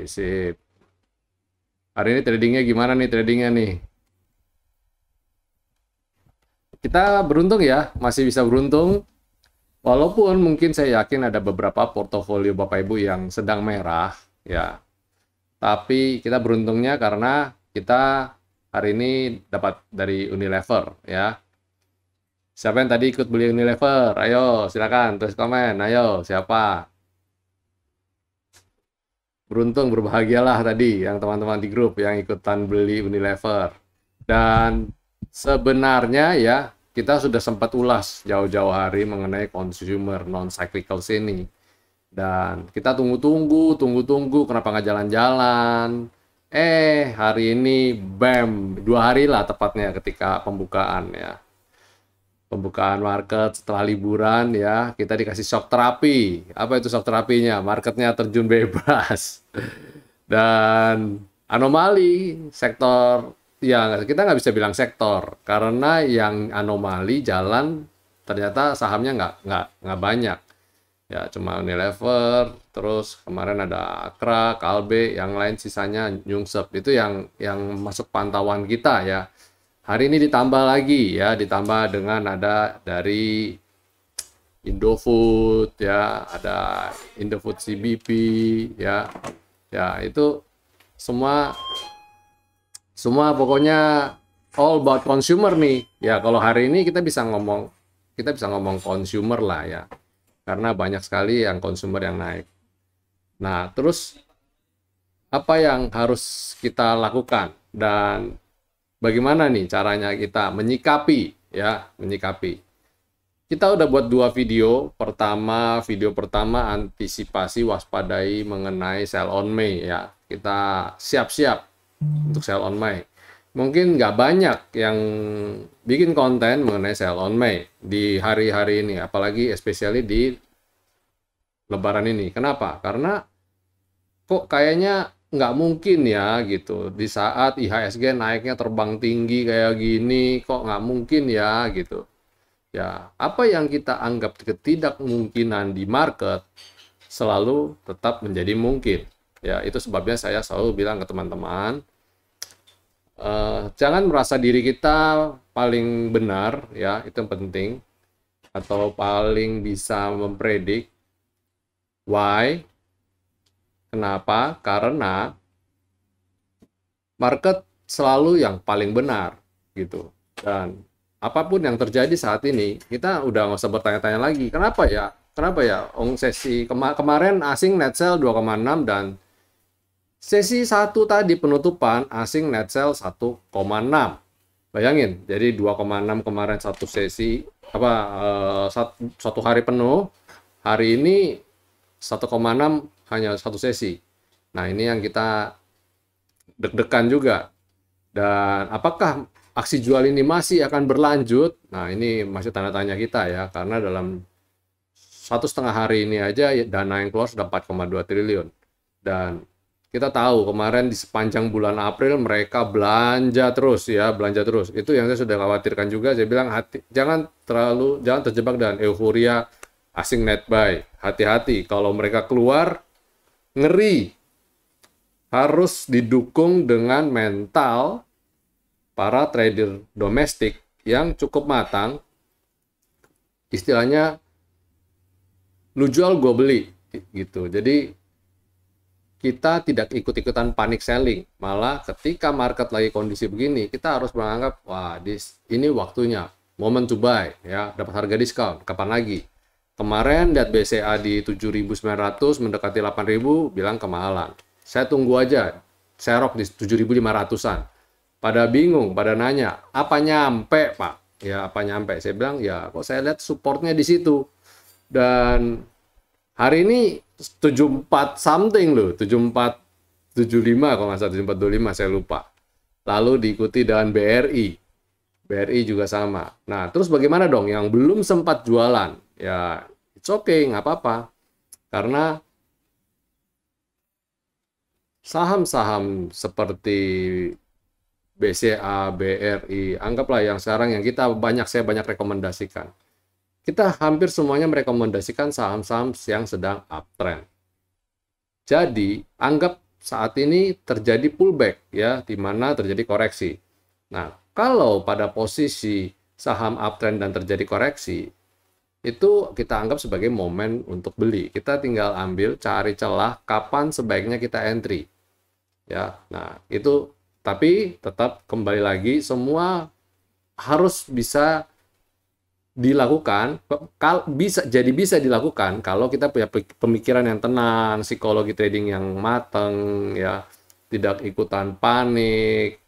sip. Hari ini tradingnya gimana nih tradingnya nih? Kita beruntung ya, masih bisa beruntung. Walaupun mungkin saya yakin ada beberapa portofolio Bapak Ibu yang sedang merah, ya. Tapi kita beruntungnya karena kita hari ini dapat dari Unilever, ya. Siapa yang tadi ikut beli Unilever? Ayo, silakan tulis komen. Ayo, siapa? Beruntung, berbahagialah tadi yang teman-teman di grup yang ikutan beli Unilever. Dan sebenarnya ya, kita sudah sempat ulas jauh-jauh hari mengenai consumer non-cyclicals ini. Dan kita tunggu-tunggu, kenapa nggak jalan-jalan. Hari ini, bam, 2 hari lah tepatnya ketika pembukaan ya. Pembukaan market setelah liburan ya, kita dikasih shock terapi. Apa itu shock terapinya? Marketnya terjun bebas. Dan anomali sektor, ya kita nggak bisa bilang sektor, karena yang anomali jalan ternyata sahamnya nggak banyak. Ya cuma Unilever, terus kemarin ada Akra, Kalbe, yang lain sisanya nyungsep. Itu yang masuk pantauan kita ya. Hari ini ditambah lagi ya, ditambah dengan ada dari Indofood ya, ada Indofood CBP ya. Ya, itu semua pokoknya all about consumer nih. Ya, kalau hari ini kita bisa ngomong consumer lah ya. Karena banyak sekali yang consumer yang naik. Nah, terus apa yang harus kita lakukan dan bagaimana nih caranya kita menyikapi ya, menyikapi. Kita udah buat 2 video. Video pertama antisipasi waspadai mengenai sell on May ya. Kita siap-siap untuk sell on May. Mungkin nggak banyak yang bikin konten mengenai sell on May di hari-hari ini, apalagi especially di Lebaran ini. Kenapa? Karena kok kayaknya nggak mungkin ya gitu. Di saat IHSG naiknya terbang tinggi kayak gini, kok nggak mungkin ya gitu. Ya, apa yang kita anggap ketidakmungkinan di market selalu tetap menjadi mungkin. Ya, itu sebabnya saya selalu bilang ke teman-teman, jangan merasa diri kita paling benar, ya, itu yang penting, atau paling bisa mempredik. Why? Kenapa? Karena market selalu yang paling benar, gitu. Dan apapun yang terjadi saat ini, kita udah nggak usah bertanya-tanya lagi. Kenapa ya? Kenapa ya? Sesi kemarin asing net sell 2,6 dan sesi 1 tadi penutupan asing net sell 1,6. Bayangin, jadi 2,6 kemarin satu sesi satu hari penuh. Hari ini 1,6 hanya satu sesi. Nah, ini yang kita deg-degan juga. Dan apakah aksi jual ini masih akan berlanjut? Nah, ini masih tanda tanya kita ya, karena dalam 1,5 hari ini aja dana yang keluar sudah 4,2 triliun. Dan kita tahu kemarin di sepanjang bulan April mereka belanja terus ya, belanja terus. Itu yang saya sudah khawatirkan juga. Saya bilang jangan terjebak dengan euforia asing net buy. Hati-hati kalau mereka keluar, ngeri. Harus didukung dengan mental para trader domestik yang cukup matang. Istilahnya lu jual gue beli gitu. Jadi kita tidak ikut-ikutan panic selling. Malah ketika market lagi kondisi begini, kita harus menganggap wah ini waktunya, moment to buy ya, dapat harga diskon. Kapan lagi? Kemarin lihat BCA di 7.900 mendekati 8.000 bilang kemahalan. Saya tunggu aja. Serok di 7.500-an. Pada bingung, pada nanya, apa nyampe, Pak? Ya, apa nyampe? Saya bilang, ya kok saya lihat supportnya di situ. Dan hari ini 74 something loh, 7475 kalau nggak salah, 7425 saya lupa. Lalu diikuti dengan BRI. BRI juga sama. Nah, terus bagaimana dong yang belum sempat jualan? Ya, it's okay, nggak apa-apa. Karena saham-saham seperti BCA, BRI, anggaplah yang sekarang yang saya banyak rekomendasikan. Kita hampir semuanya merekomendasikan saham-saham yang sedang uptrend. Jadi, anggap saat ini terjadi pullback ya, di mana terjadi koreksi. Nah, kalau pada posisi saham uptrend dan terjadi koreksi, itu kita anggap sebagai momen untuk beli. Kita tinggal ambil, cari celah kapan sebaiknya kita entry. Ya, nah itu, tapi tetap kembali lagi semua harus bisa dilakukan, bisa dilakukan kalau kita punya pemikiran yang tenang, psikologi trading yang matang, ya, tidak ikutan panik.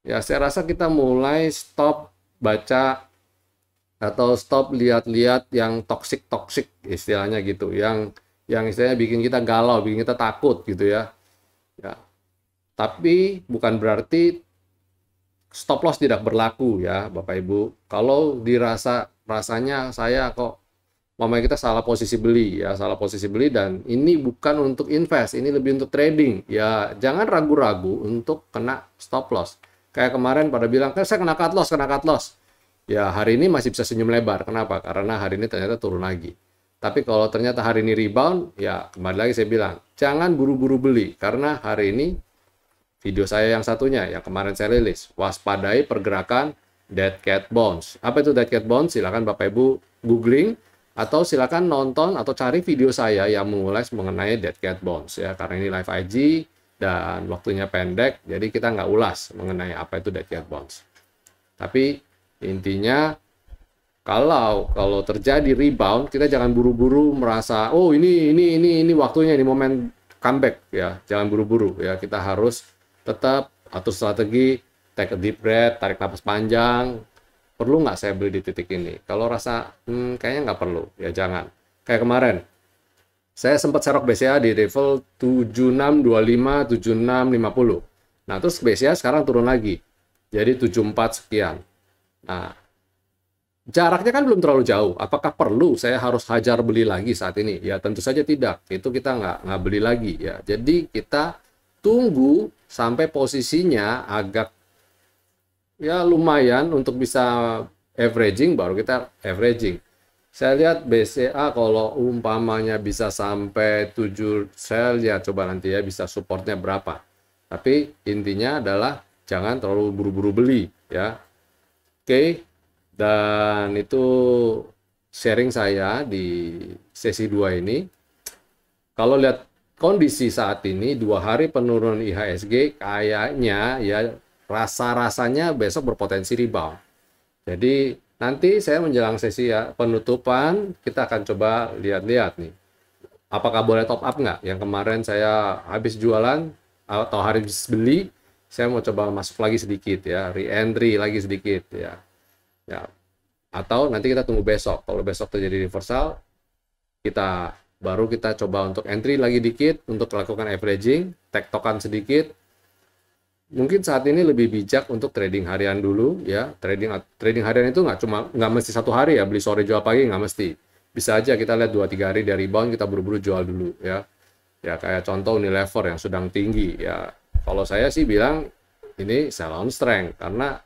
Ya, saya rasa kita mulai stop baca atau stop lihat-lihat yang toxic istilahnya gitu, yang istilahnya bikin kita galau, bikin kita takut gitu ya. Ya, tapi bukan berarti stop loss tidak berlaku ya Bapak Ibu. Kalau rasanya saya kok kita salah posisi beli ya, salah posisi beli, dan ini bukan untuk invest, ini lebih untuk trading. Ya, jangan ragu-ragu untuk kena stop loss. Kayak kemarin pada bilang, kan saya kena cut loss. Ya, hari ini masih bisa senyum lebar. Kenapa? Karena hari ini ternyata turun lagi. Tapi kalau ternyata hari ini rebound, ya kembali lagi saya bilang, jangan buru-buru beli. Karena hari ini, video saya yang satunya, yang kemarin saya rilis, waspadai pergerakan dead cat bounce. Apa itu dead cat bounce? Silakan Bapak Ibu googling, atau silakan nonton atau cari video saya yang mengulas mengenai dead cat bounce. Ya, karena ini live IG, dan waktunya pendek, jadi kita nggak ulas mengenai apa itu dead cat bounce. Tapi intinya, kalau terjadi rebound, kita jangan buru-buru merasa, oh ini waktunya, ini momen comeback ya. Jangan buru-buru ya. Kita harus tetap atur strategi, take a deep breath, tarik napas panjang. Perlu nggak saya beli di titik ini? Kalau rasa kayaknya nggak perlu, ya jangan. Kayak kemarin, saya sempat serok BCA di level 7625, 7650. Nah, terus BCA sekarang turun lagi, jadi 74 sekian. Nah, jaraknya kan belum terlalu jauh. Apakah perlu saya harus hajar beli lagi saat ini? Ya, tentu saja tidak. Itu kita nggak beli lagi ya. Jadi kita tunggu sampai posisinya agak ya lumayan untuk bisa averaging, baru kita averaging. Saya lihat BCA kalau umpamanya bisa sampai 7, saya lihat coba nanti ya bisa supportnya berapa. Tapi intinya adalah jangan terlalu buru-buru beli ya. Oke, dan itu sharing saya di sesi 2 ini. Kalau lihat kondisi saat ini, 2 hari penurunan IHSG, kayaknya ya rasanya besok berpotensi rebound. Jadi nanti saya menjelang sesi ya penutupan, kita akan coba lihat-lihat nih. Apakah boleh top up nggak? Yang kemarin saya habis jualan atau habis beli, saya mau coba masuk lagi sedikit ya, re-entry lagi sedikit ya. Ya. Atau nanti kita tunggu besok. Kalau besok terjadi reversal, baru kita coba untuk entry lagi dikit untuk melakukan averaging, tektokan sedikit. Mungkin saat ini lebih bijak untuk trading harian dulu ya. Trading harian itu nggak mesti 1 hari ya, beli sore jual pagi, nggak mesti. Bisa aja kita lihat 2-3 hari dari rebound, kita buru-buru jual dulu ya. Ya kayak contoh Unilever yang sedang tinggi ya. Kalau saya sih bilang ini sell on strength, karena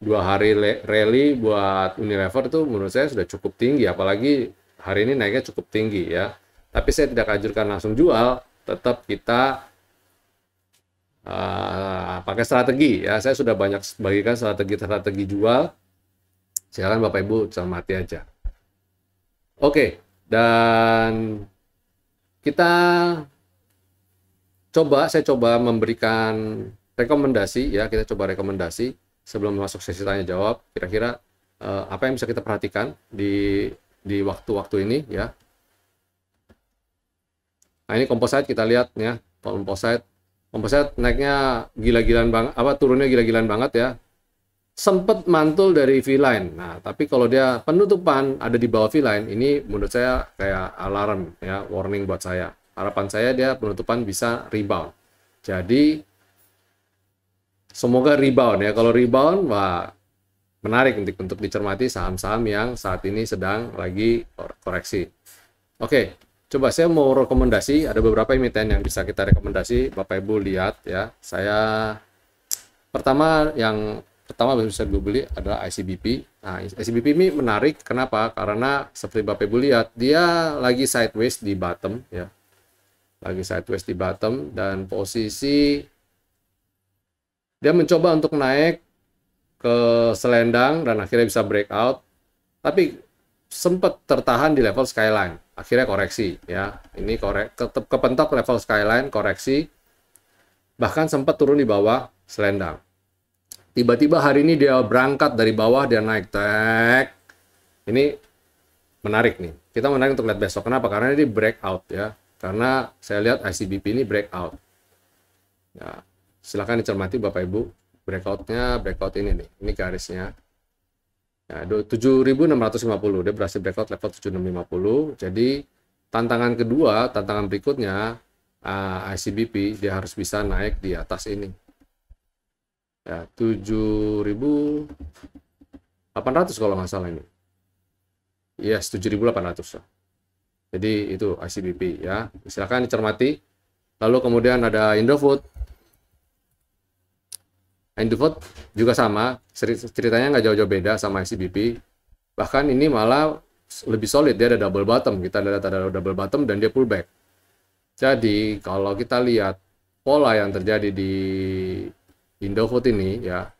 2 hari rally buat Unilever itu menurut saya sudah cukup tinggi, apalagi hari ini naiknya cukup tinggi ya. Tapi saya tidak anjurkan langsung jual, tetap kita pakai strategi ya. Saya sudah banyak bagikan strategi jual, silakan Bapak Ibu cermati aja. Oke, dan saya coba memberikan rekomendasi ya, kita coba rekomendasi sebelum masuk sesi tanya jawab, kira-kira apa yang bisa kita perhatikan di waktu-waktu ini ya. Nah, ini composite kita lihat ya, composite naiknya gila-gilaan banget, turunnya gila-gilaan banget ya. Sempat mantul dari V-line. Nah, tapi kalau dia penutupan ada di bawah V-line, ini menurut saya kayak alarm ya, warning buat saya. Harapan saya dia penutupan bisa rebound. Jadi semoga rebound ya. Kalau rebound, wah menarik untuk dicermati saham-saham yang saat ini sedang lagi koreksi. Oke, coba saya mau rekomendasi, ada beberapa emiten yang bisa kita rekomendasi, Bapak Ibu lihat ya. Pertama bisa gue beli adalah ICBP. Nah, ICBP ini menarik, kenapa? Karena seperti Bapak Ibu lihat, dia lagi sideways di bottom ya. lagi sideways di bottom, dan posisi dia mencoba untuk naik ke selendang dan akhirnya bisa breakout, tapi sempat tertahan di level skyline, akhirnya koreksi ya. Ini tetap kepentok level skyline, koreksi, bahkan sempat turun di bawah selendang. Tiba-tiba hari ini dia berangkat dari bawah, dia naik tek. Ini menarik nih. Kita menarik untuk lihat besok. Kenapa? Karena ini breakout ya. Karena saya lihat ICBP ini breakout. Ya, silahkan dicermati Bapak Ibu. Breakoutnya, breakout ini nih. Ini garisnya. Ya, 7.650. Dia berhasil breakout level 7.650. Jadi tantangan kedua, tantangan berikutnya ICBP dia harus bisa naik di atas ini. Ya, 7.800 kalau nggak salah ini. Yes, 7.800. Jadi itu ICBP ya. Silakan dicermati. Lalu kemudian ada Indofood. Indofood juga sama, ceritanya nggak jauh-jauh beda sama ICBP. Bahkan ini malah lebih solid, dia ada double bottom. Kita lihat ada double bottom dan dia pullback. Jadi kalau kita lihat pola yang terjadi di Indofood ini ya,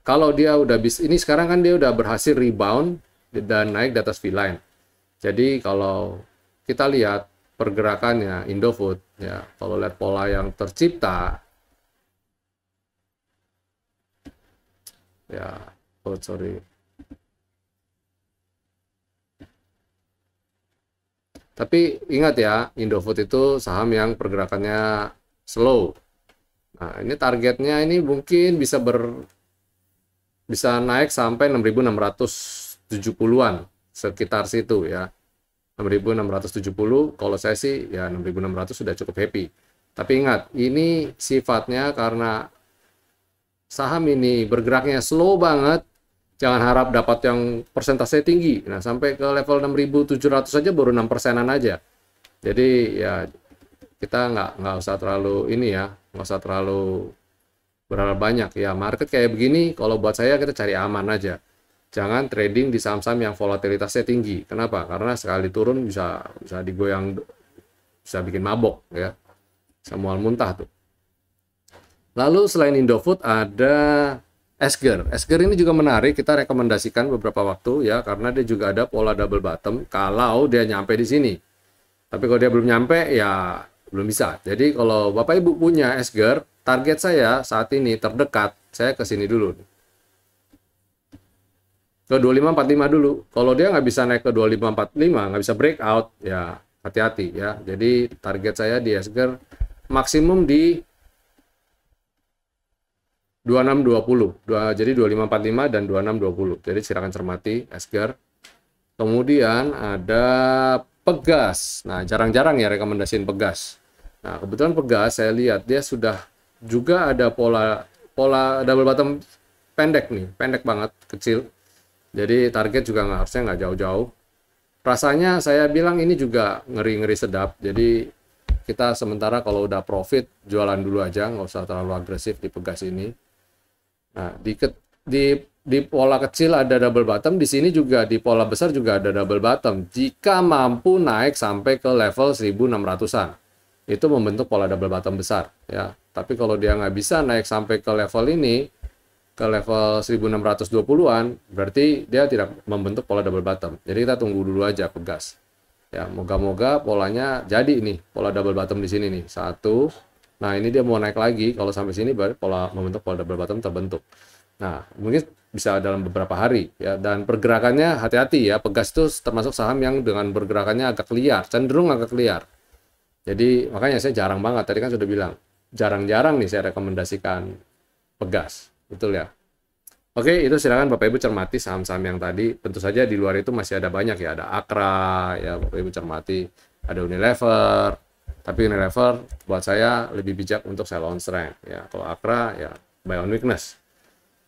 kalau dia udah ini sekarang kan dia udah berhasil rebound dan naik di atas V-line. Jadi kalau kita lihat pergerakannya Indofood ya, kalau lihat pola yang tercipta ya, sorry. Tapi ingat ya, Indofood itu saham yang pergerakannya slow. Nah, ini targetnya ini mungkin bisa naik sampai 6.670-an, sekitar situ ya. 6.670, kalau saya sih ya 6.600 sudah cukup happy. Tapi ingat, ini sifatnya karena saham ini bergeraknya slow banget, jangan harap dapat yang persentase tinggi. Nah, sampai ke level 6.700 saja baru 6%-an aja. Jadi ya kita nggak usah terlalu ini ya, nggak usah terlalu berharap banyak ya. Market kayak begini, kalau buat saya kita cari aman aja. Jangan trading di saham-saham yang volatilitasnya tinggi. Kenapa? Karena sekali turun bisa digoyang, bisa bikin mabok ya. Bisa mual muntah tuh. Lalu selain Indofood ada Esger. Esger ini juga menarik, kita rekomendasikan beberapa waktu ya, karena dia juga ada pola double bottom kalau dia nyampe di sini. Tapi kalau dia belum nyampe ya belum bisa. Jadi kalau Bapak Ibu punya Esger, target saya saat ini terdekat, saya ke sini dulu. Ke 2545 dulu. Kalau dia nggak bisa naik ke 2545, nggak bisa breakout, ya hati-hati ya. Jadi target saya di Esger maksimum di 2620. Jadi 2545 dan 2620. Jadi silakan cermati Esger. Kemudian ada Pegas. Nah, jarang-jarang ya rekomendasiin Pegas. Nah, kebetulan Pegas saya lihat dia sudah juga ada pola double bottom pendek nih, pendek banget, kecil. Jadi target juga harusnya nggak jauh-jauh. Rasanya saya bilang ini juga ngeri-ngeri sedap. Jadi kita sementara kalau udah profit jualan dulu aja, nggak usah terlalu agresif di Pegas ini. Nah, di pola kecil ada double bottom, di sini juga di pola besar juga ada double bottom. Jika mampu naik sampai ke level 1600-an, itu membentuk pola double bottom besar ya. Tapi kalau dia nggak bisa naik sampai ke level ini, ke level 1620-an, berarti dia tidak membentuk pola double bottom. Jadi kita tunggu dulu aja Pegas. Ya, moga-moga polanya jadi nih, pola double bottom di sini nih. Satu. Nah, ini dia mau naik lagi, kalau sampai sini baru membentuk pola double bottom terbentuk. Nah, mungkin bisa dalam beberapa hari ya, dan pergerakannya hati-hati ya. Pegas itu termasuk saham yang dengan pergerakannya agak liar, cenderung agak liar. Jadi makanya saya jarang banget, tadi kan sudah bilang, jarang-jarang nih saya rekomendasikan Pegas, betul ya. Oke, itu silakan Bapak Ibu cermati saham-saham yang tadi. Tentu saja di luar itu masih ada banyak ya, ada Akra ya, Bapak Ibu cermati, ada Unilever. Tapi Unilever buat saya lebih bijak untuk sell on strength ya. Kalau Akra ya buy on weakness.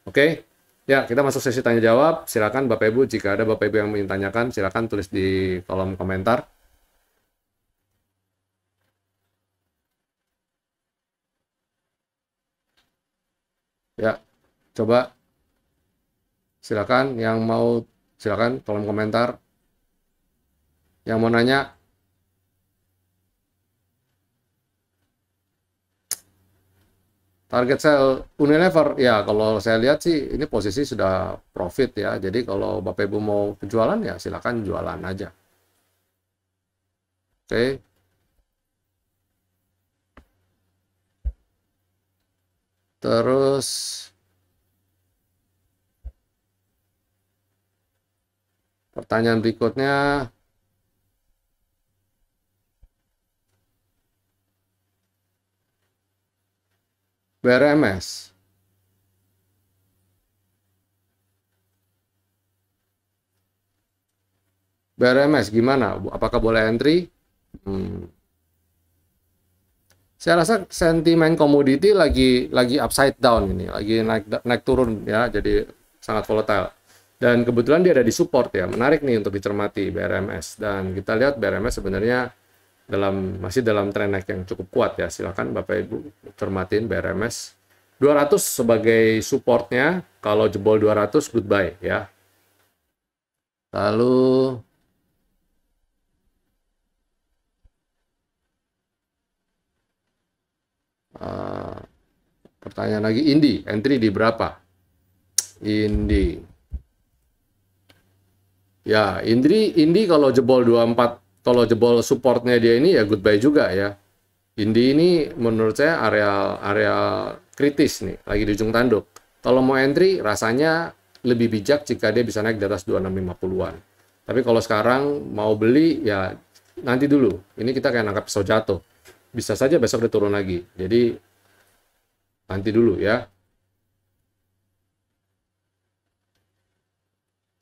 Oke. Ya, kita masuk sesi tanya jawab. Silakan Bapak Ibu, jika ada Bapak Ibu yang ingin tanyakan, silakan tulis di kolom komentar. Ya, coba silakan yang mau, silakan kolom komentar. Yang mau nanya, Target sell Unilever, ya kalau saya lihat sih ini posisi sudah profit ya. Jadi kalau Bapak Ibu mau penjualan ya silakan jualan aja. Oke. Terus pertanyaan berikutnya, BRMS. BRMS gimana? Apakah boleh entry? Saya rasa sentimen komoditi lagi upside down ini, lagi naik turun ya, jadi sangat volatile. Dan kebetulan dia ada di support ya, menarik nih untuk dicermati BRMS. Dan kita lihat BRMS sebenarnya masih dalam tren naik yang cukup kuat ya. Silakan Bapak Ibu cermatin BRMS. 200 sebagai supportnya, kalau jebol 200 goodbye ya. Lalu pertanyaan lagi, Indi, entry di berapa? Indi. Ya, Indi kalau jebol 24, kalau jebol supportnya dia ini ya goodbye juga ya. Indi ini menurut saya area kritis nih, lagi di ujung tanduk. Kalau mau entry, rasanya lebih bijak jika dia bisa naik di atas 2650-an. Tapi kalau sekarang mau beli, ya nanti dulu. Ini kita kayak nangkap pisau jatuh. Bisa saja besok dia turun lagi. Jadi, nanti dulu ya.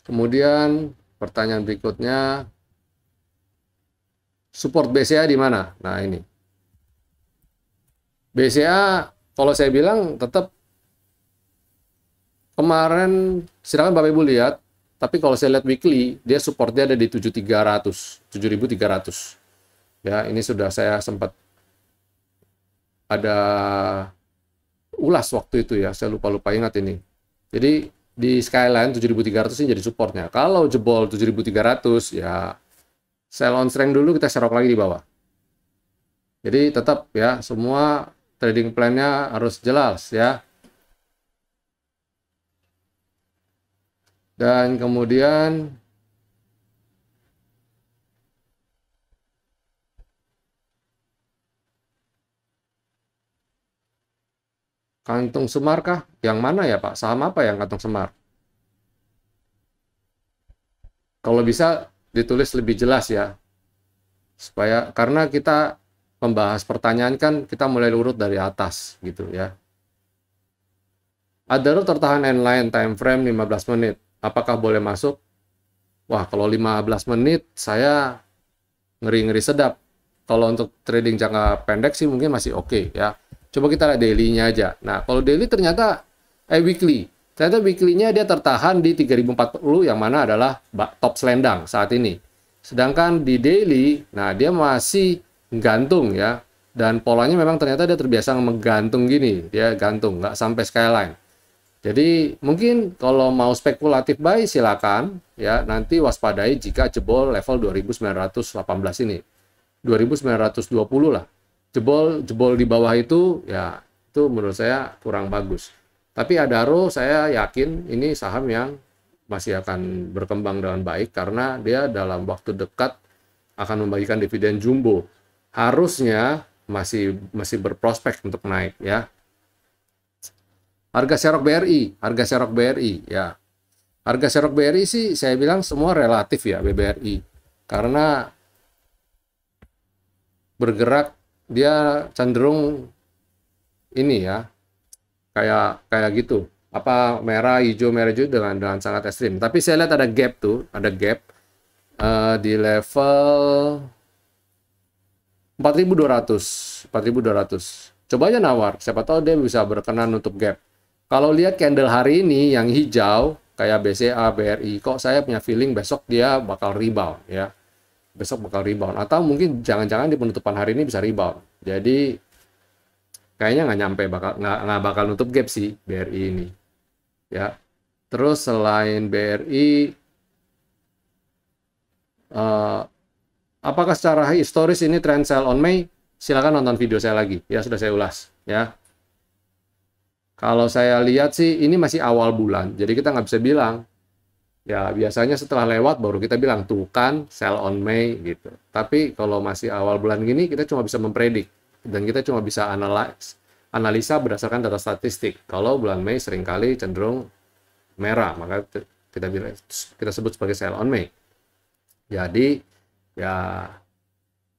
Kemudian, pertanyaan berikutnya, support BCA di mana? Nah, ini. BCA, kalau saya bilang tetap kemarin, silakan Bapak Ibu lihat, tapi kalau saya lihat weekly, dia supportnya ada di 7.300. Ya, ini sudah saya sempat ada ulas waktu itu ya, saya lupa ingat ini. Jadi di Skyline 7.300 ini jadi supportnya. Kalau jebol 7.300 ya sell on strength dulu, kita serok lagi di bawah. Jadi tetap ya, semua trading plan-nya harus jelas ya. Dan kemudian Kantung Semar kah? Yang mana ya Pak? Saham apa yang Kantung Semar? Kalau bisa ditulis lebih jelas ya. Supaya karena kita membahas pertanyaan kan kita mulai urut dari atas gitu ya. Adaro tertahan endline time frame 15 menit. Apakah boleh masuk? Wah, kalau 15 menit saya ngeri-ngeri sedap. Kalau untuk trading jangka pendek sih mungkin masih oke ya. Coba kita lihat daily-nya aja. Nah, kalau daily ternyata weekly. Ternyata weekly-nya dia tertahan di 3040 yang mana adalah top selendang saat ini. Sedangkan di daily, nah dia masih gantung ya. Dan polanya memang ternyata dia terbiasa menggantung gini. Dia gantung, nggak sampai skyline. Jadi mungkin kalau mau spekulatif buy silakan ya, nanti waspadai jika jebol level 2918 ini. 2920 lah. Jebol di bawah itu ya itu menurut saya kurang bagus. Tapi Adaro saya yakin ini saham yang masih akan berkembang dengan baik karena dia dalam waktu dekat akan membagikan dividen jumbo. Harusnya masih berprospek untuk naik ya. Harga serok BRI ya. Harga serok BRI sih saya bilang semua relatif ya BBRI. Karena bergerak dia cenderung ini ya. Kayak gitu. Apa merah hijau dengan sangat ekstrim. Tapi saya lihat ada gap di level 4.200. Coba aja nawar, siapa tahu dia bisa berkenan untuk gap. Kalau lihat candle hari ini yang hijau kayak BCA, BRI, kok saya punya feeling besok dia bakal rebound ya. Besok bakal rebound atau mungkin jangan-jangan di penutupan hari ini bisa rebound. Jadi kayaknya nggak bakal nutup gap sih BRI ini. Ya. Terus selain BRI apakah secara historis ini trend sell on May? Silakan nonton video saya lagi. Ya, sudah saya ulas ya. Kalau saya lihat sih ini masih awal bulan, jadi kita nggak bisa bilang. Ya biasanya setelah lewat baru kita bilang tuh kan sell on May gitu. Tapi kalau masih awal bulan gini kita cuma bisa mempredik dan kita cuma bisa analisa berdasarkan data statistik. Kalau bulan Mei seringkali cenderung merah, maka kita sebut sebagai sell on May. Jadi ya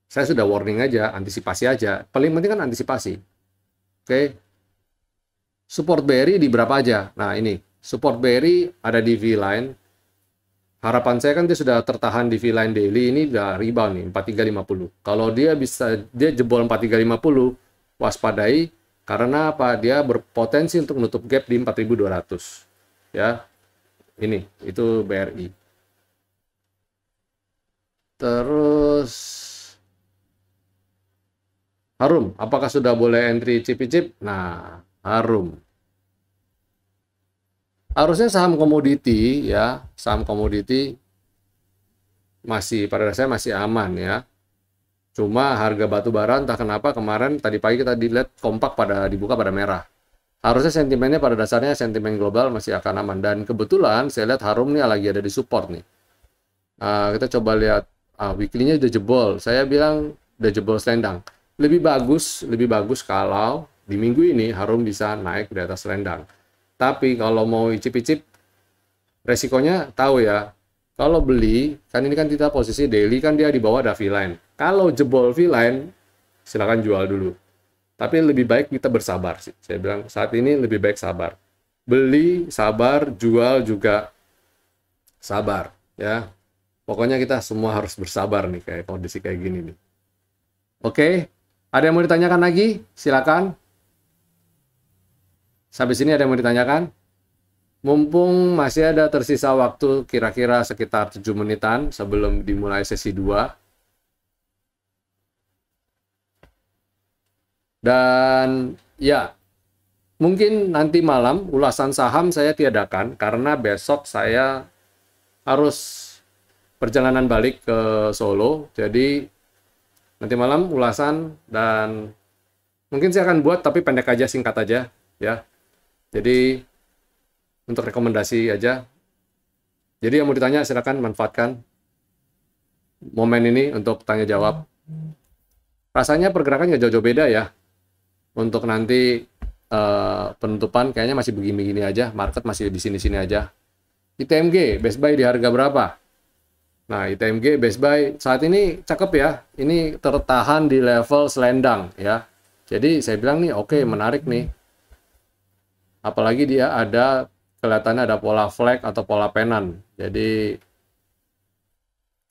saya sudah warning aja, antisipasi aja. Paling penting kan antisipasi. Oke. Support bearish di berapa aja? Nah, ini support bearish ada di V-line. Harapan saya kan dia sudah tertahan di V-line daily, ini udah rebound nih 4350. Kalau dia jebol 4350, waspadai karena apa? Dia berpotensi untuk menutup gap di 4200. Ya. Ini itu BRI. Terus Harum, apakah sudah boleh entry chip-chip? Nah, Harum. Harusnya saham komoditi ya, saham komoditi masih pada dasarnya masih aman ya. Cuma harga batu bara entah kenapa kemarin tadi pagi kita dilihat kompak dibuka pada merah. Harusnya sentimennya pada dasarnya sentimen global masih akan aman dan kebetulan saya lihat Harum nih lagi ada di support nih. Kita coba lihat weekly-nya udah jebol. Saya bilang udah jebol selendang. Lebih bagus kalau di minggu ini Harum bisa naik di atas selendang. Tapi kalau mau icip-icip, resikonya tahu ya. Kalau beli, kan ini kan kita posisi daily kan dia di bawah ada V-line. Kalau jebol V-line, silakan jual dulu. Tapi lebih baik kita bersabar sih. Saya bilang saat ini lebih baik sabar. Beli, sabar, jual juga sabar. Ya, pokoknya kita semua harus bersabar nih kayak kondisi kayak gini nih. Oke, ada yang mau ditanyakan lagi? Silakan. Sampai sini ada yang mau ditanyakan? Mumpung masih ada tersisa waktu kira-kira sekitar 7 menitan sebelum dimulai sesi 2. Dan ya, mungkin nanti malam ulasan saham saya tiadakan karena besok saya harus perjalanan balik ke Solo. Jadi nanti malam ulasan dan mungkin saya akan buat tapi pendek aja, singkat aja ya. Jadi untuk rekomendasi aja. Jadi yang mau ditanya silakan manfaatkan momen ini untuk tanya jawab. Rasanya pergerakan nggak jauh-jauh beda ya. Untuk nanti penutupan kayaknya masih begini-begini aja. Market masih di sini-sini aja. ITMG best buy di harga berapa? Nah, ITMG best buy saat ini cakep ya. Ini tertahan di level selendang ya. Jadi saya bilang nih oke, menarik nih. Apalagi dia kelihatannya ada pola flag atau pola penan. Jadi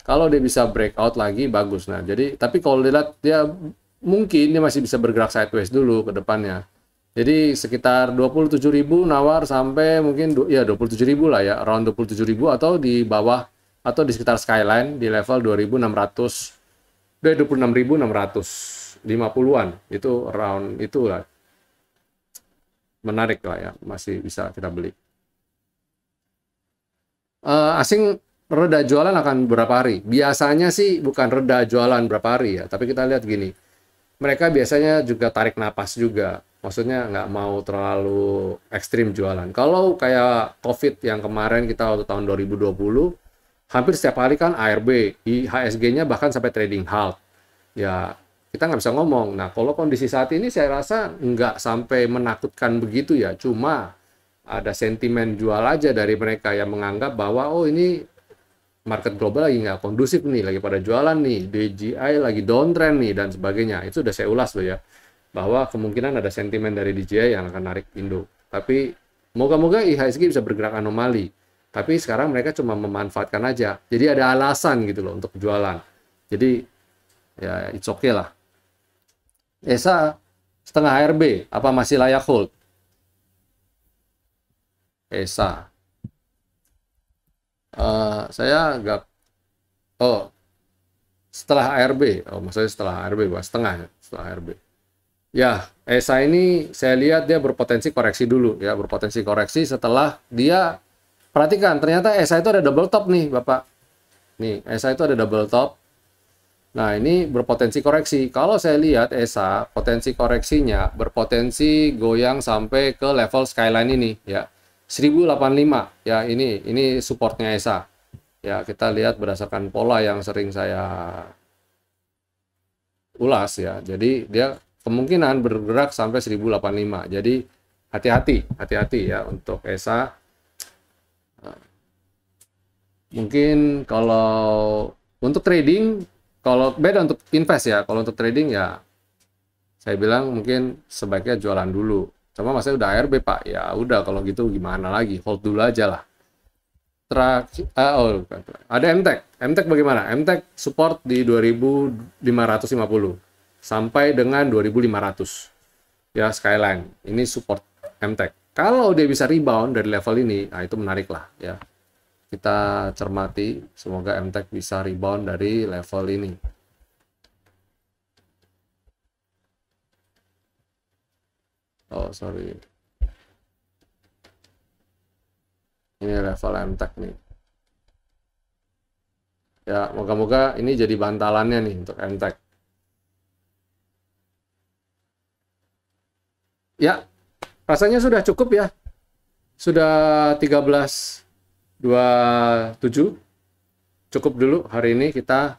kalau dia bisa breakout lagi bagus. Nah, jadi tapi kalau dilihat dia mungkin dia masih bisa bergerak sideways dulu ke depannya. Jadi sekitar 27.000 nawar sampai mungkin ya 27.000 lah ya, around 27.000 atau di bawah atau di sekitar skyline di level 2600 dari 26.650-an. Itu around itulah. Menarik lah ya, masih bisa kita beli. Asing reda jualan akan berapa hari? Biasanya sih bukan reda jualan berapa hari ya, tapi kita lihat gini. Mereka biasanya juga tarik napas juga. Maksudnya nggak mau terlalu ekstrim jualan. Kalau kayak COVID yang kemarin kita waktu tahun 2020, hampir setiap hari kan ARB, IHSG-nya bahkan sampai trading halt. Ya, kita nggak bisa ngomong. Nah, kalau kondisi saat ini saya rasa nggak sampai menakutkan begitu ya. Cuma ada sentimen jual aja dari mereka yang menganggap bahwa oh ini market global lagi nggak kondusif nih, lagi pada jualan nih, DJI lagi downtrend nih dan sebagainya. Itu udah saya ulas loh ya, bahwa kemungkinan ada sentimen dari DJI yang akan narik Indo. Tapi moga-moga IHSG bisa bergerak anomali. Tapi sekarang mereka cuma memanfaatkan aja. Jadi ada alasan gitu loh untuk jualan. Jadi ya it's okay lah. ESA setengah ARB, apa masih layak hold? ESA. Saya agak, setelah ARB, maksudnya setelah ARB, setengah ya, setelah ARB. Ya, ESA ini saya lihat dia berpotensi koreksi dulu ya, berpotensi koreksi setelah dia, perhatikan ternyata ESA itu ada double top nih Bapak. Nih, ESA itu ada double top. Nah, ini berpotensi koreksi. Kalau saya lihat ESA, potensi koreksinya berpotensi goyang sampai ke level skyline ini ya. 1085 ya, ini supportnya ESA. Ya, kita lihat berdasarkan pola yang sering saya ulas ya. Jadi dia kemungkinan bergerak sampai 1085. Jadi hati-hati ya untuk ESA. Mungkin kalau untuk trading, kalau beda untuk invest ya. Kalau untuk trading ya saya bilang mungkin sebaiknya jualan dulu. Cuma masanya udah ARB Pak, ya udah kalau gitu gimana lagi, hold dulu aja lah. Terakhir, ada MTEK. MTEK bagaimana? MTEK support di 2550 sampai dengan 2500. Ya, skyline. Ini support MTEK. Kalau dia bisa rebound dari level ini, nah itu menarik lah ya. Kita cermati, semoga MTEK bisa rebound dari level ini. Oh, sorry. Ini level MTEK nih. Ya, moga-moga ini jadi bantalannya nih untuk MTEK. Ya, rasanya sudah cukup ya. Sudah 13.27. Cukup dulu hari ini kita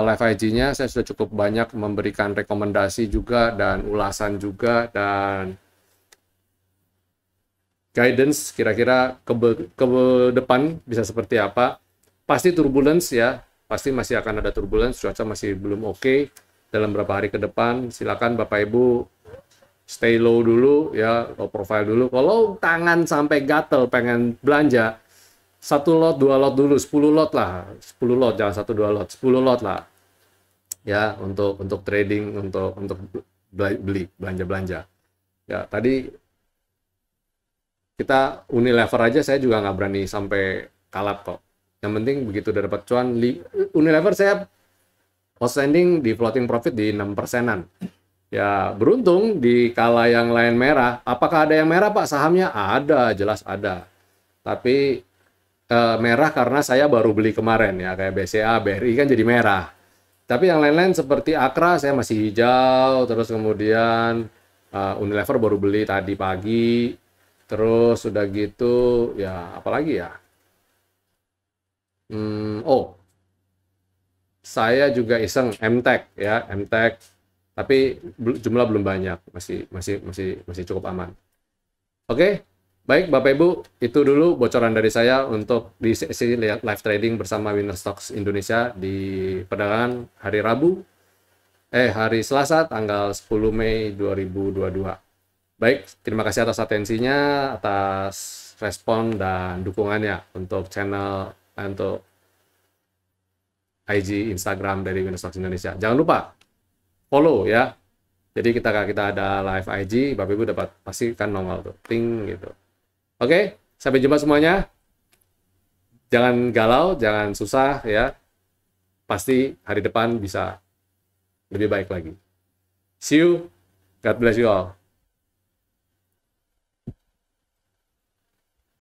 live IG-nya. Saya sudah cukup banyak memberikan rekomendasi juga dan ulasan juga dan guidance kira-kira ke depan bisa seperti apa. Pasti turbulence ya, pasti masih akan ada turbulence, cuaca masih belum oke dalam beberapa hari ke depan. Silakan Bapak Ibu stay low dulu ya, low profile dulu. Kalau tangan sampai gatel pengen belanja, 1 lot, 2 lot dulu, 10 lot lah, 10 lot, jangan 1 2 lot, 10 lot lah. Ya, untuk trading, untuk beli, belanja. Ya, tadi kita Unilever aja saya juga nggak berani sampai kalap kok. Yang penting begitu udah dapat cuan, Unilever saya outstanding di floating profit di 6%-an. Ya, beruntung di kala yang lain merah. Apakah ada yang merah Pak sahamnya? Ada, jelas ada. Tapi merah karena saya baru beli kemarin ya, kayak BCA, BRI kan jadi merah. Tapi yang lain-lain seperti Akra saya masih hijau, terus kemudian Unilever baru beli tadi pagi. Terus sudah gitu ya apalagi ya? Saya juga iseng MTEK ya, MTEK. Tapi jumlah belum banyak, masih cukup aman. Oke, baik Bapak Ibu, itu dulu bocoran dari saya untuk di sesi live trading bersama Winnerstocks Indonesia di perdagangan hari Selasa tanggal 10 Mei 2022. Baik, terima kasih atas atensinya, atas respon dan dukungannya untuk channel, untuk IG, Instagram dari Winnerstocks Indonesia. Jangan lupa follow ya. Jadi kita ada live IG, Bapak Ibu dapat pasti kan nongol tuh, ting gitu. Oke, sampai jumpa semuanya. Jangan galau, jangan susah ya. Pasti hari depan bisa lebih baik lagi. See you. God bless you all.